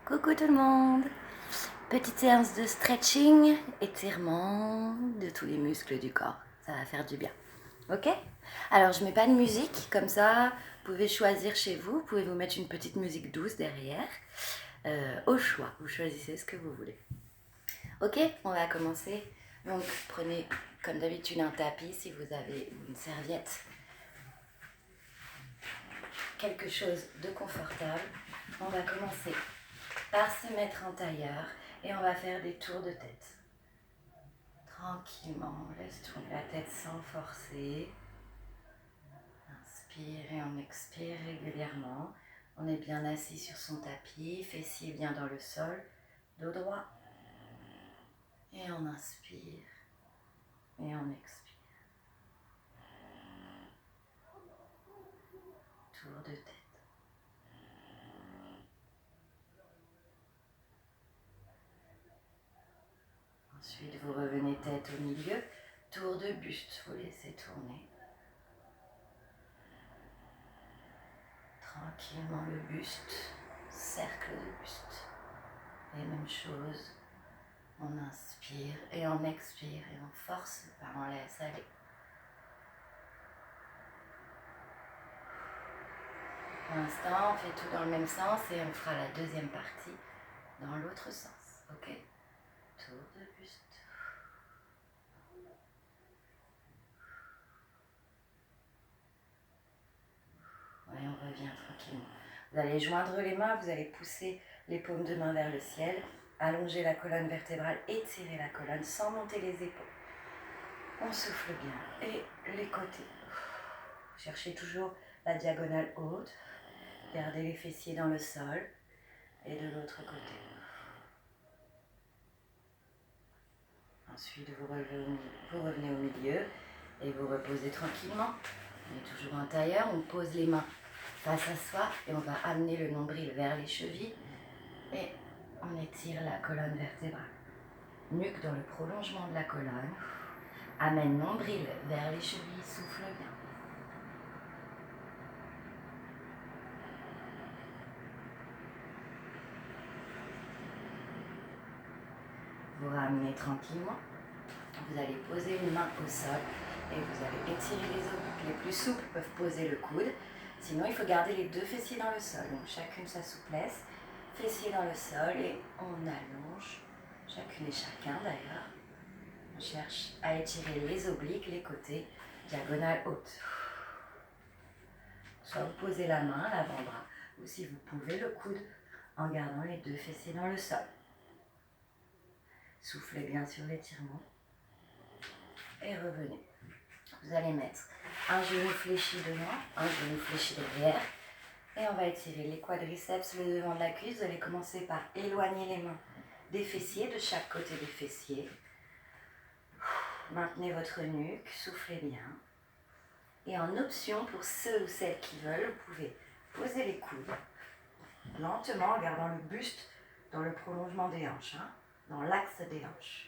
Coucou tout le monde. Petite séance de stretching, étirement de tous les muscles du corps. Ça va faire du bien. Ok? Alors je mets pas de musique, comme ça vous pouvez choisir chez vous. Vous pouvez vous mettre une petite musique douce derrière. Au choix, vous choisissez ce que vous voulez. Ok? On va commencer. Donc prenez comme d'habitude un tapis si vous avez une serviette. Quelque chose de confortable. On va commencer par se mettre en tailleur et on va faire des tours de tête. Tranquillement, on laisse tourner la tête sans forcer. Inspire et on expire régulièrement. On est bien assis sur son tapis, fessier bien dans le sol, dos droit. Et on inspire et on expire. Tour de tête. Ensuite, vous revenez tête au milieu. Tour de buste, vous laissez tourner. Tranquillement le buste, cercle de buste. Et même chose, on inspire et on expire et on force pas, on laisse aller. Pour l'instant, on fait tout dans le même sens et on fera la deuxième partie dans l'autre sens. Ok? Tour de buste. Et on revient tranquillement. Vous allez joindre les mains, vous allez pousser les paumes de main vers le ciel, allonger la colonne vertébrale, étirer la colonne sans monter les épaules. On souffle bien. Et les côtés. Cherchez toujours la diagonale haute. Gardez les fessiers dans le sol. Et de l'autre côté. Ensuite, vous revenez au milieu et vous reposez tranquillement. On est toujours en tailleur, on pose les mains face à soi et on va amener le nombril vers les chevilles et on étire la colonne vertébrale. Nuque dans le prolongement de la colonne. Amène nombril vers les chevilles, souffle bien. Vous ramenez tranquillement. Vous allez poser une main au sol et vous allez étirer les obliques. Les plus souples peuvent poser le coude. Sinon, il faut garder les deux fessiers dans le sol. Donc, chacune sa souplesse. Fessiers dans le sol et on allonge. Chacune et chacun d'ailleurs. On cherche à étirer les obliques, les côtés, diagonale haute. Soit vous posez la main, l'avant-bras, ou si vous pouvez le coude en gardant les deux fessiers dans le sol. Soufflez bien sur l'étirement. Et revenez. Vous allez mettre un genou fléchi devant, un genou fléchi derrière. Et on va étirer les quadriceps, le devant de la cuisse. Vous allez commencer par éloigner les mains des fessiers, de chaque côté des fessiers. Maintenez votre nuque, soufflez bien. Et en option, pour ceux ou celles qui veulent, vous pouvez poser les coudes lentement en gardant le buste dans le prolongement des hanches, dans l'axe des hanches.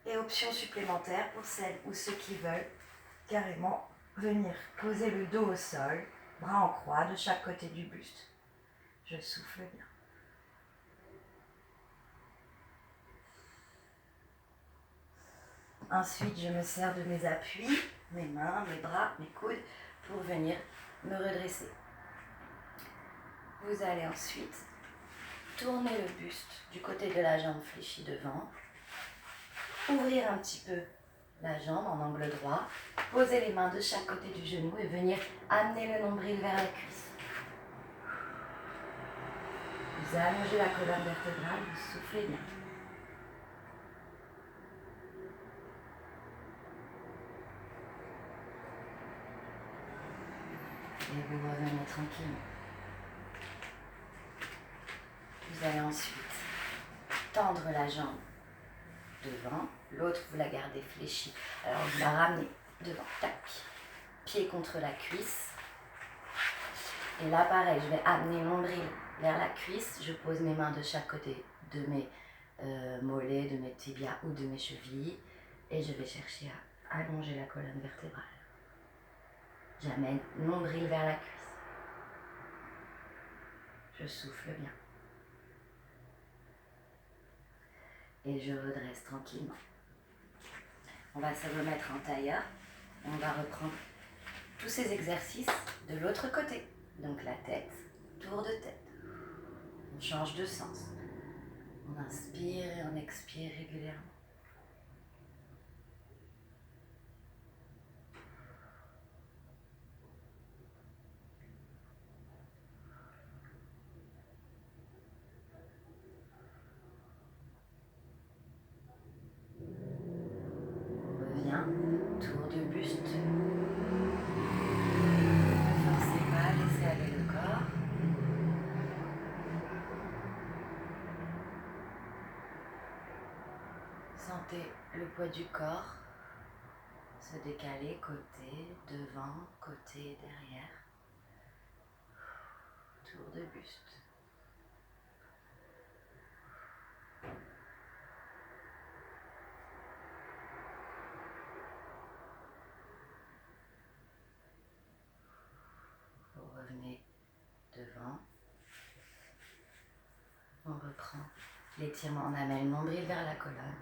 Et option supplémentaire pour celles ou ceux qui veulent carrément venir poser le dos au sol, bras en croix de chaque côté du buste. Je souffle bien. Ensuite, je me sers de mes appuis, mes mains, mes bras, mes coudes, pour venir me redresser. Vous allez ensuite tourner le buste du côté de la jambe fléchie devant, ouvrir un petit peu la jambe en angle droit, poser les mains de chaque côté du genou et venir amener le nombril vers la cuisse. Vous allongez la colonne vertébrale, vous soufflez bien. Et vous revenez tranquillement. Vous allez ensuite tendre la jambe devant, l'autre vous la gardez fléchie. Alors vous la ramenez devant, tac, pied contre la cuisse. Et là pareil, je vais amener mon nombril vers la cuisse, je pose mes mains de chaque côté de mes mollets, de mes tibias ou de mes chevilles et je vais chercher à allonger la colonne vertébrale. J'amène nombril vers la cuisse. Je souffle bien. Et je redresse tranquillement. On va se remettre en tailleur. Et on va reprendre tous ces exercices de l'autre côté. Donc la tête, tour de tête. On change de sens. On inspire et on expire régulièrement. On revient, tour de buste. Ne forcez pas, laissez aller le corps. Sentez le poids du corps se décaler côté, devant, côté, derrière. Tour de buste. Vous revenez devant. On reprend l'étirement. On amène le nombril vers la colonne.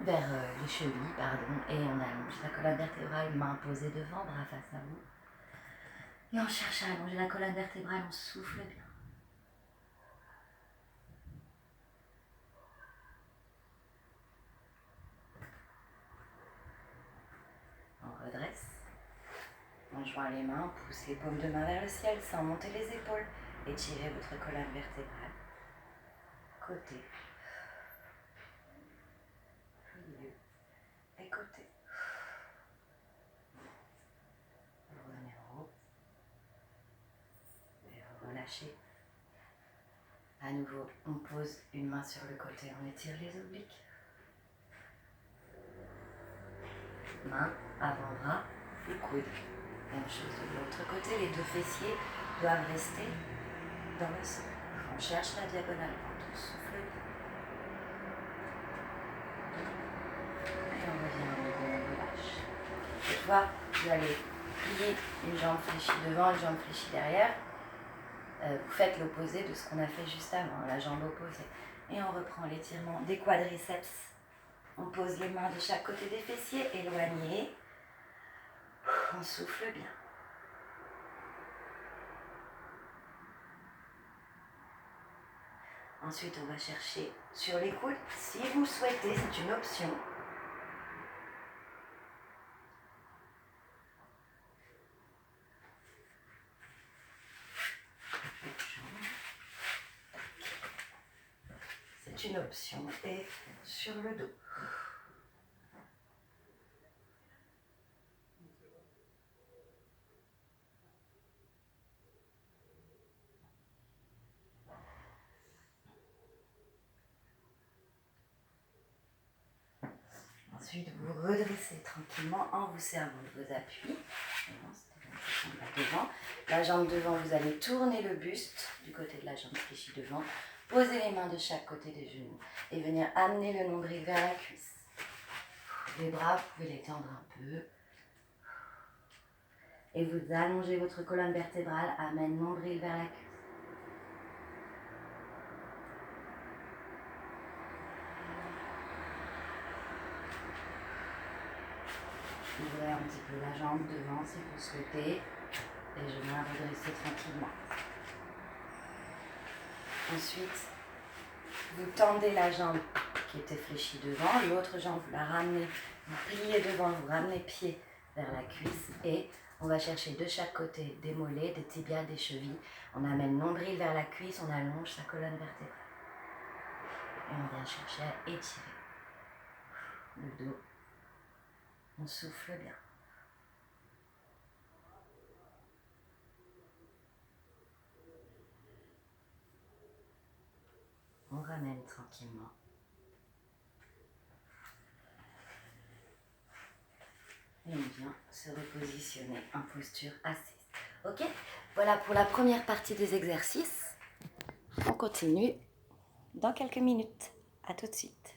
Vers les chevilles, pardon. Et on allonge la colonne vertébrale, main posée devant, bras face à vous. Et on cherche à allonger la colonne vertébrale, on souffle bien. On redresse. On joint les mains, on pousse les paumes de main vers le ciel sans monter les épaules. Étirez votre colonne vertébrale. Côté. Milieu. Et côté. Vous revenez en haut. Et vous relâchez. À nouveau, on pose une main sur le côté, on étire les obliques. Main, avant-bras, et coude. Même chose de l'autre côté, les deux fessiers doivent rester dans le sol. On cherche la diagonale quand on souffle. Et on revient au niveau, on relâche. Cette fois, vous allez plier une jambe fléchie devant, une jambe fléchie derrière. Vous faites l'opposé de ce qu'on a fait juste avant, la jambe opposée. Et on reprend l'étirement des quadriceps. On pose les mains de chaque côté des fessiers, éloignés. On souffle bien. Ensuite, on va chercher sur les coudes. Si vous souhaitez, c'est une option. C'est une option. Et sur le dos. Ensuite, vous redressez tranquillement en vous servant de vos appuis. Devant. La jambe devant, vous allez tourner le buste du côté de la jambe fléchie devant. Posez les mains de chaque côté des genoux et venir amener le nombril vers la cuisse. Les bras, vous pouvez les tendre un peu. Et vous allongez votre colonne vertébrale, amène nombril vers la cuisse. Ouvrez un petit peu la jambe devant si vous souhaitez. Et je viens redresser tranquillement. Ensuite, vous tendez la jambe qui était fléchie devant. L'autre jambe, vous la ramenez, vous pliez devant, vous ramenez pied vers la cuisse. Et on va chercher de chaque côté des mollets, des tibias, des chevilles. On amène nombril vers la cuisse, on allonge sa colonne vertébrale. Et on vient chercher à étirer le dos. On souffle bien. On ramène tranquillement. Et on vient se repositionner en posture assise. Ok? Voilà pour la première partie des exercices. On continue dans quelques minutes. À tout de suite.